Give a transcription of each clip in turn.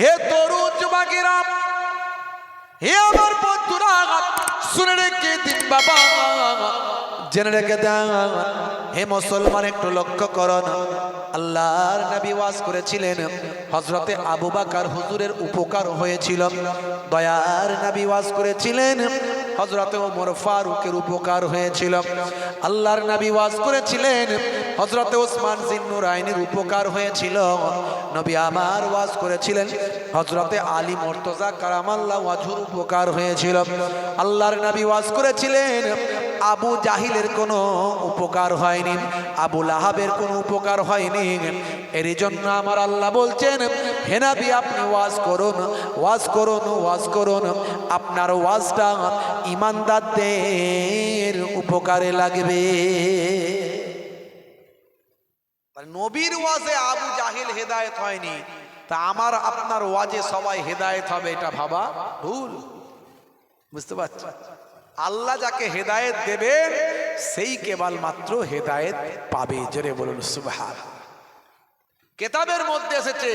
হে তরুণ যুবকেরা, হে আমার বন্ধুরা, শুনে রেখে দিন বাবা, জেনে রেখে দেন। হে মুসলমান, একটু লক্ষ্য করুন। আল্লাহর নবী ওয়াজ করেছিলেন, হযরতে আবু বকর হুজুরের উপকার হয়েছিল। দয়ার নবী ওয়াজ করেছিলেন, হযরতে ওমর ফারুকের উপকার হয়েছিল। আল্লাহর নবী ওয়াজ করেছিলেন, হযরতে ওসমান জিন্নুরাইনের উপকার হয়েছিল। নবী আমার ওয়াজ করেছিলেন, হযরতে আলী মুর্তজা কারামাল্লাহু ওয়াজহুর উপকার হয়েছিল। আল্লাহর নবী ওয়াজ করেছিলেন, আবু জাহিলের কোনো উপকার হয়নি, আবু লাহাবের কোনো উপকার হয়নি। এর জন্য আমার আল্লাহ বলছেন, হে নবী আপনি ওয়াজ করুন, ওয়াজ করুন, ওয়াজ করুন। আপনার ওয়াজটা ঈমানদারদের উপকারে লাগবে। নবীর ওয়াজে আবু জাহিল হেদায়েত হয়নি, তা আমার আপনার ওয়াজে সবাই হেদায়েত হবে, এটা ভাবা ভুল। বুঝতে পারছেন? আল্লাহ যাকে হেদায়েত দেবেন সেই কেবলমাত্র হেদায়েত পাবে। জোরে বলুন সুবহান। কিতাবের মধ্যে এসেছে,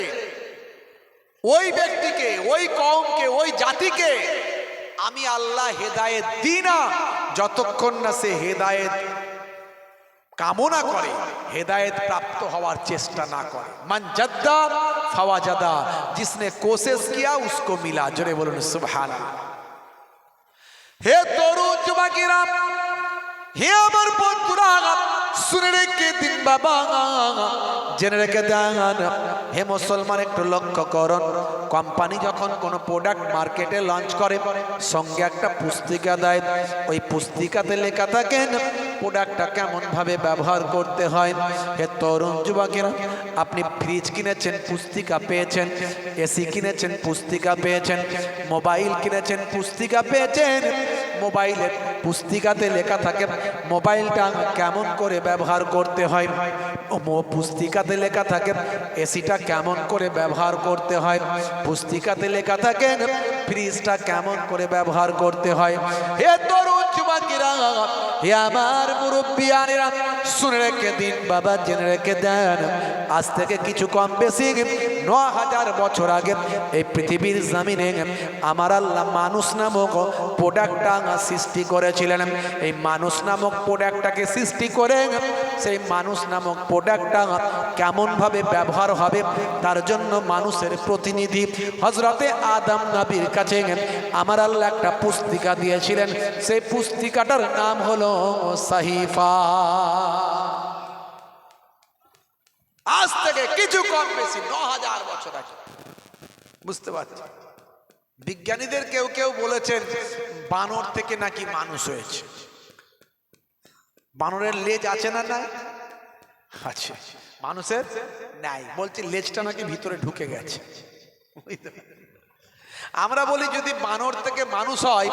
ওই ব্যক্তিকে, ওই কওমকে, ওই জাতিকে আমি আল্লাহ হেদায়েত দিই না যতক্ষণ না সে হেদায়েত কামনা করে, হেদায়েত প্রাপ্ত হওয়ার চেষ্টা না করে। মান জাদ্দা ফাওয়াজাদা, जिसने कोशिश किया उसको मिला। জোরে বলুন সুবহানাল্লাহ। হে তরুণ যুবকেরা, হে আমার বন্ধুরা, শুনে রেখে দিন বাবা, জেনে রেখে দেন। হে মুসলমান, একটু লক্ষ্য করুন। কোম্পানি যখন কোনো প্রোডাক্ট মার্কেটে লঞ্চ করে, সঙ্গে একটা পুস্তিকা দেয়। ওই পুস্তিকাতে লেখা থাকে প্রোডাক্টটা কেমন ভাবে ব্যবহার করতে হয়। হে তরুণ যুবকেরা, আপনি ফ্রিজ কিনেছেন, পুস্তিকা পেয়েছেন। এসি কিনেছেন, পুস্তিকা পেয়েছেন। মোবাইল কিনেছেন, পুস্তিকা পেয়েছেন। মোবাইলের পুস্তিকাতে লেখা থাকে মোবাইলটা কেমন করে ব্যবহার করতে হয়। পুস্তিকাতে লেখা থাকে এসিটা কেমন করে ব্যবহার করতে হয়। পুস্তিকাতে লেখা থাকে ফ্রিজটা কেমন করে ব্যবহার করতে হয়। হে তরুণ যুবকেরা, হে আমার মুরব্বিয়ানেরা, শুনে রেখে দিন বাবা, জেনে রেখে দেন। আজ থেকে কিছু কম বেশি ৯,০০০ বছর আগে এই পৃথিবীর জমিনে আমার আল্লাহ মানুষ নামক প্রোডাক্টটা সৃষ্টি করেছিলেন। এই মানুষ নামক প্রোডাক্টটাকে সৃষ্টি করে সেই মানুষ নামক প্রোডাক্টটা কেমন ভাবে ব্যবহার হবে তার জন্য মানুষের প্রতিনিধি হযরতে আদম নবীর কাছে আমার আল্লাহ একটা পুস্তিকা দিয়েছিলেন। সেই পুস্তিকাটার নাম হলো সাহিফা। আজ থেকে কিছু কম বেশি ৯,০০০ বছর আগে। বুঝতে পারছি? বিজ্ঞানীদের কেউ কেউ বলেছেন বানর থেকে নাকি মানুষ হয়েছে। বানরের লেজ আছে না নাই? আছে। মানুষের নাই, বলছে লেজটা নাকি ভিতরে ঢুকে গেছে। আমরা বলি যদি বানর থেকে মানুষ হয়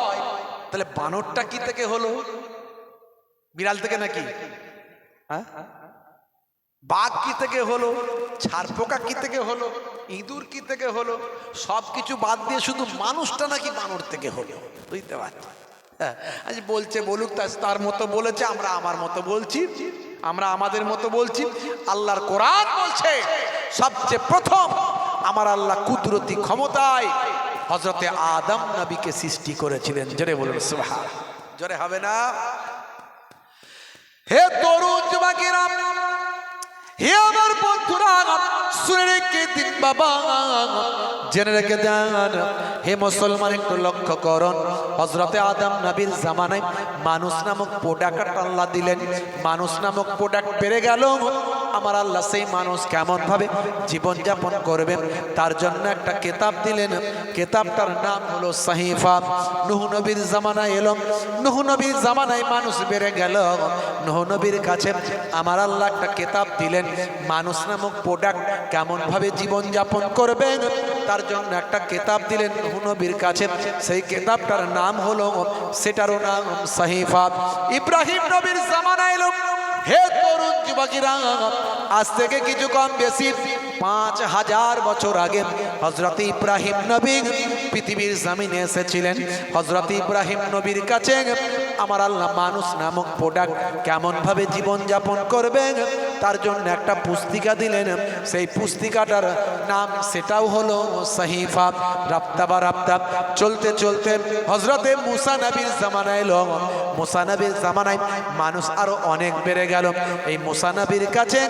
তাহলে বানরটা কি থেকে হলো? বিড়াল থেকে নাকি? হ্যাঁ, বাঘ কি থেকে হলো? ছারপোকা কি থেকে হলো? ইঁদুর কি থেকে হলো? সবকিছু বাদ দিয়ে শুধু মানুষটা নাকি বানর থেকে হলো। বুঝতে পারছি? আজ বলছে বলুক, তার মতো বলেছে, আমরা আমার মতো বলছি, আমরা আমাদের মতো বলছি। আল্লাহর কোরআন বলছে সবচেয়ে প্রথম আমার আল্লাহ কুদরতি ক্ষমতায় হযরতে আদম নবীকে সৃষ্টি করেছিলেন। জোরে বলুন সুবহান। জোরে হবে না? হে তরুণ যুবকেরা, হে আমার বন্ধুরা, শুনে রেখে দিন বাবা, জেনে রেখে দেন। হে মুসলমান, একটু লক্ষ্য করুন। হযরতে আদম নবীর জামানায় মানুষ নামক প্রোডাক্ট আল্লাহ দিলেন। মানুষ নামক প্রোডাক্ট বেড়ে গেল। আমার আল্লাহ সেই মানুষ কেমন ভাবে জীবনযাপন করবেন তার জন্য একটা কিতাব দিলেন। কিতাবটার নাম হলো সাহিফা। নূহ নবীর জামানায় এলো। নূহ নবীর জামানায় মানুষ বেড়ে গেল। নূহ নবীর কাছে আমার আল্লাহ একটা কিতাব দিলেন। মানুষ নামক প্রোডাক্ট কেমন ভাবে জীবনযাপন করবেন তার জন্য একটা কিতাব দিলেন নূহ নবীর কাছে। সেই কিতাবটার নাম হলো, সেটারও নাম সাহিফা। ইব্রাহিম নবীর জামানায় এলো। হে তরুণ যুবকেরা, আজ থেকে কিছু কম বেশি ৫,০০০ বছর আগে হযরত ইব্রাহিম নবী পৃথিবীর জমিনে এসেছিলেন। হযরত ইব্রাহিম নবীর কাছে আমার আল্লাহ মানুষ নামক প্রোডাক্ট কেমন ভাবে জীবনযাপন করবেন তার জন্য একটা পুস্তিকা দিলেন, সেই পুস্তিকাটার নাম সেটাও হলো সহিফা। রাপ্তা বা রাপ্তা চলতে চলতে হজরতে মুসা নবীর জামানায় এলো। মুসা নবীর জামানায় মানুষ আরো অনেক বেড়ে গেল। এই মুসা নবীর কাছে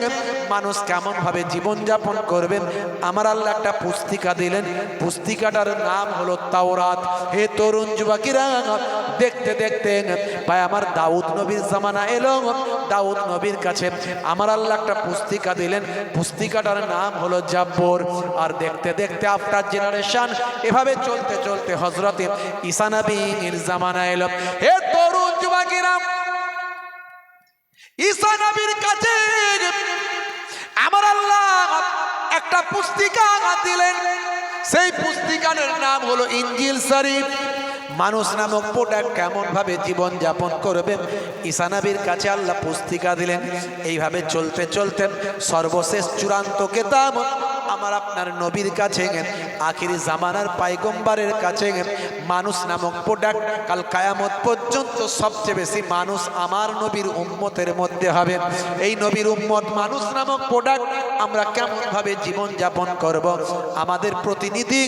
মানুষ কেমন ভাবে জীবনযাপন করবেন আমার আল্লাহ একটা পুস্তিকা দিলেন। পুস্তিকাটার নাম হলো তাওরাত। হে তরুণ যুবকেরা, দেখতে দেখতে ভাই আমার দাউদ নবীর জামানা এলো। দাউদ নবীর কাছে আমার আল্লাহ একটা পুস্তিকা দিলেন। পুস্তিকাটার নাম হলো জাব্বর। আর দেখতে দেখতে আফটার জেনারেশন এভাবে চলতে চলতে হযরতে ঈসা নবীর জামানা এলো। হে তরুণ যুবকেরা, ঈসা নবীর কাছে আমার আল্লাহ একটা পুস্তিকা দিলেন। সেই পুস্তিকার নাম হলো ইনজিল শরীফ। মানুষ নামক প্রোডাক্ট কেমন ভাবে জীবন যাপন করবে ঈসা নবীর কাছে আল্লাহ পুস্তিকা দিলেন। এইভাবে চলতে চলতে সর্বশেষ চূড়ান্ত কিতাব আমার আপনার নবীর কাছে, আখিরি জামানার পায়গম্বরের কাছে মানুষ নামক প্রোডাক্ট কাল কিয়ামত পর্যন্ত সবচেয়ে বেশি মানুষ আমার নবীর উম্মতের মধ্যে হবে। এই নবীর উম্মত মানুষ নামক প্রোডাক্ট আমরা কেমন ভাবে জীবন যাপন করব, আমাদের প্রতিনিধি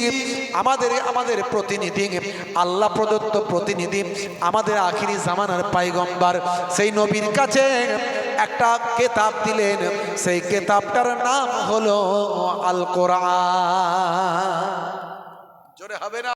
আমাদের প্রতিনিধি আল্লাহ প্রদত্ত প্রতিনিধি আমাদের আখিরি জামানার পায়গম্বর সেই নবীর কাছে একটা কিতাব দিলেন। সেই কিতাবটার নাম হলো আল কোরআন। জোরে হবে না?